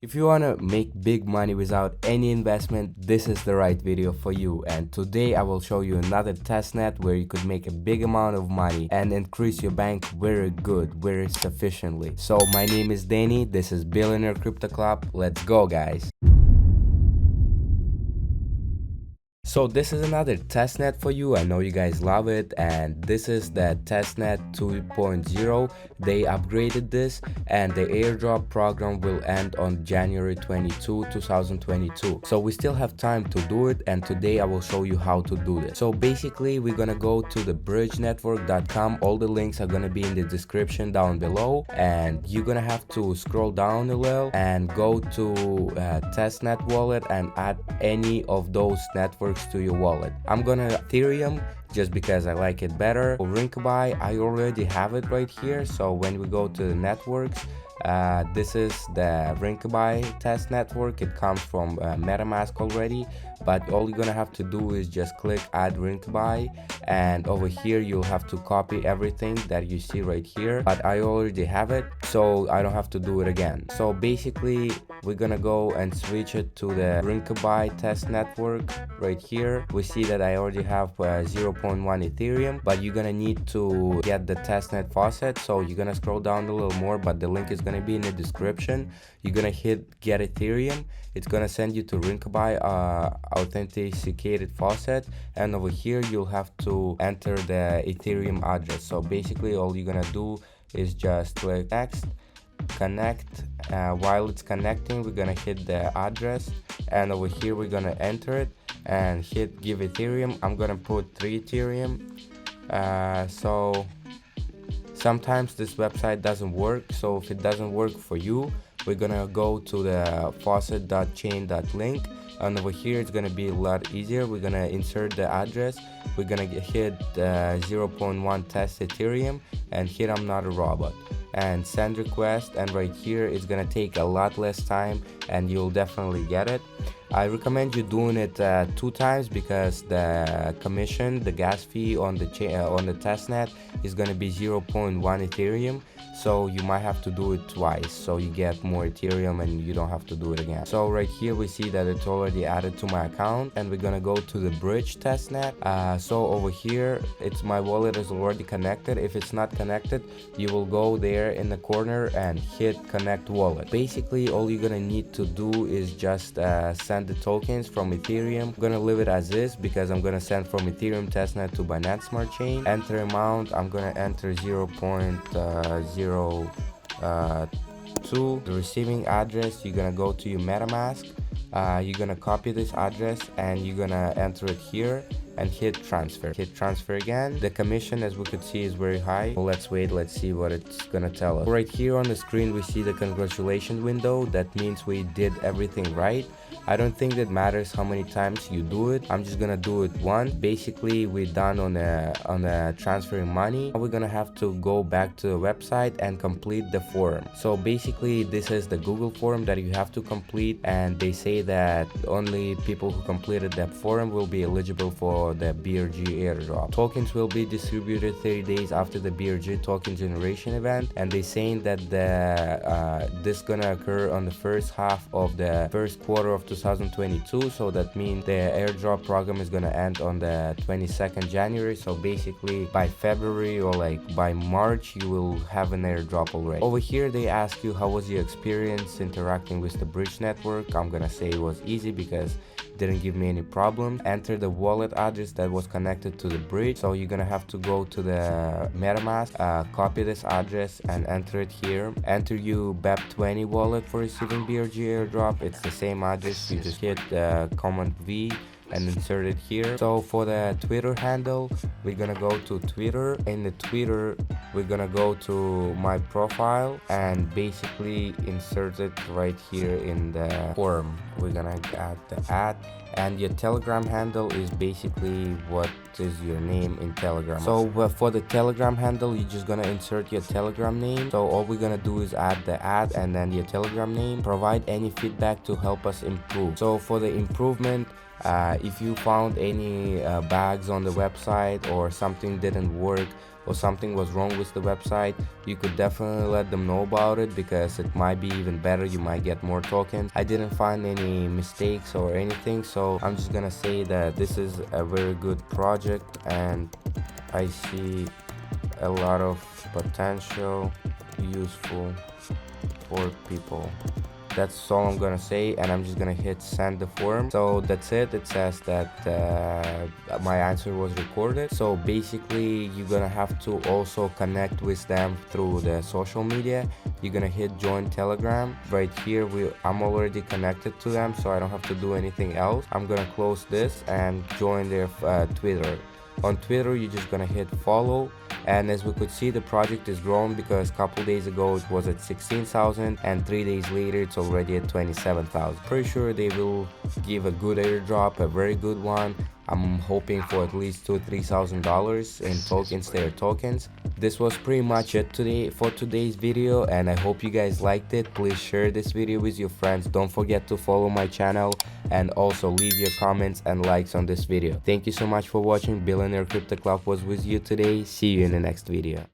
If you want to make big money without any investment, this is the right video for you. And today I will show you another testnet where you could make a big amount of money and increase your bank very good, very sufficiently. So my name is Danny, this is Billionaire Crypto Club. Let's go, guys. So this is another testnet for you. I know you guys love it, and this is the testnet 2.0. They upgraded this, and the airdrop program will end on January 22, 2022. So we still have time to do it, and today I will show you how to do this. So basically we're gonna go to the bridgenetwork.com. All the links are gonna be in the description down below, and you're gonna have to scroll down a little and go to testnet wallet and add any of those networks to your wallet. I'm gonna Ethereum just because I like it better. Rinkeby, I already have it right here. So when we go to the networks, this is the Rinkeby test network. It comes from MetaMask already, but all you're gonna have to do is just click add Rinkeby, and over here you'll have to copy everything that you see right here, but I already have it, so I don't have to do it again. So basically we're gonna go and switch it to the Rinkeby test network right here. We see that I already have 0.1 Ethereum, but you're gonna need to get the testnet faucet. So you're gonna scroll down a little more, but the link is gonna be in the description. You're gonna hit get Ethereum. It's gonna send you to Rinkeby authenticated faucet, and over here you'll have to enter the Ethereum address. So basically all you're gonna do is just click next, connect. While it's connecting, we're gonna hit the address, and over here we're gonna enter it and hit give Ethereum. I'm gonna put 3 Ethereum. So sometimes this website doesn't work, so if it doesn't work for you, we're gonna go to the faucet.chain.link, and over here it's gonna be a lot easier. We're gonna insert the address, we're gonna hit 0.1 test Ethereum and hit I'm not a robot and send request, and right here it's gonna take a lot less time and you'll definitely get it. I recommend you doing it 2 times because the commission, the gas fee on the testnet is gonna be 0.1 Ethereum, so you might have to do it twice so you get more Ethereum and you don't have to do it again. So right here we see that it's already added to my account, and we're gonna go to the bridge testnet. So over here it's my wallet is already connected. If it's not connected, you will go there in the corner and hit connect wallet. Basically all you're gonna need to do is just send the tokens from Ethereum. I'm gonna leave it as is because I'm gonna send from Ethereum testnet to Binance Smart Chain. Enter amount, I'm gonna enter 0.02. The receiving address, you're gonna go to your MetaMask. You're gonna copy this address and you're gonna enter it here and hit transfer. Hit transfer again. The commission, as we could see, is very high. Well, let's wait, let's see what it's gonna tell us. Right here on the screen we see the congratulations window. That means we did everything right. I don't think that matters how many times you do it. I'm just gonna do it once. Basically we're done on the transferring money. Now we're gonna have to go back to the website and complete the form. So basically this is the Google form that you have to complete, and they say that only people who completed that form will be eligible for the BRG airdrop. Tokens will be distributed 30 days after the BRG token generation event, and they saying that this gonna occur on the first half of the first quarter of 2022. So that means the airdrop program is gonna end on the 22nd January. So basically by February or like by March you will have an airdrop already. Over here they ask you how was your experience interacting with the bridge network. I'm gonna say it was easy because it didn't give me any problem. Enter the wallet address that was connected to the bridge. So you're gonna have to go to the MetaMask, copy this address and enter it here. Enter your BEP20 wallet for receiving BRG airdrop. It's the same address. You just hit command V and insert it here. So for the Twitter handle, we're gonna go to Twitter. In the Twitter we're gonna go to my profile and basically insert it right here in the form. We're gonna add the ad, and your Telegram handle is basically what is your name in Telegram. So for the Telegram handle, you're just gonna insert your Telegram name. So all we're gonna do is add the ad and then your Telegram name. Provide any feedback to help us improve. So for the improvement, if you found any bugs on the website or something didn't work, or something was wrong with the website, you could definitely let them know about it, because it might be even better. You might get more tokens. I didn't find any mistakes or anything, so I'm just gonna say that this is a very good project, and I see a lot of potential useful for people. That's all I'm gonna say, and I'm just gonna hit send the form. So that's it. It says that my answer was recorded. So basically you're gonna have to also connect with them through the social media. You're gonna hit join Telegram. Right here I'm already connected to them, so I don't have to do anything else. I'm gonna close this and join their Twitter. On Twitter, you're just gonna hit follow, and as we could see, the project is growing, because a couple days ago it was at 16,000 and 3 days later it's already at 27,000. Pretty sure they will give a good airdrop, a very good one. I'm hoping for at least $2,000-3,000 in tokens, their tokens. This was pretty much it for today's video, and I hope you guys liked it. Please share this video with your friends. Don't forget to follow my channel, and also leave your comments and likes on this video. Thank you so much for watching. Billionaire Crypto Club was with you today. See you in the next video.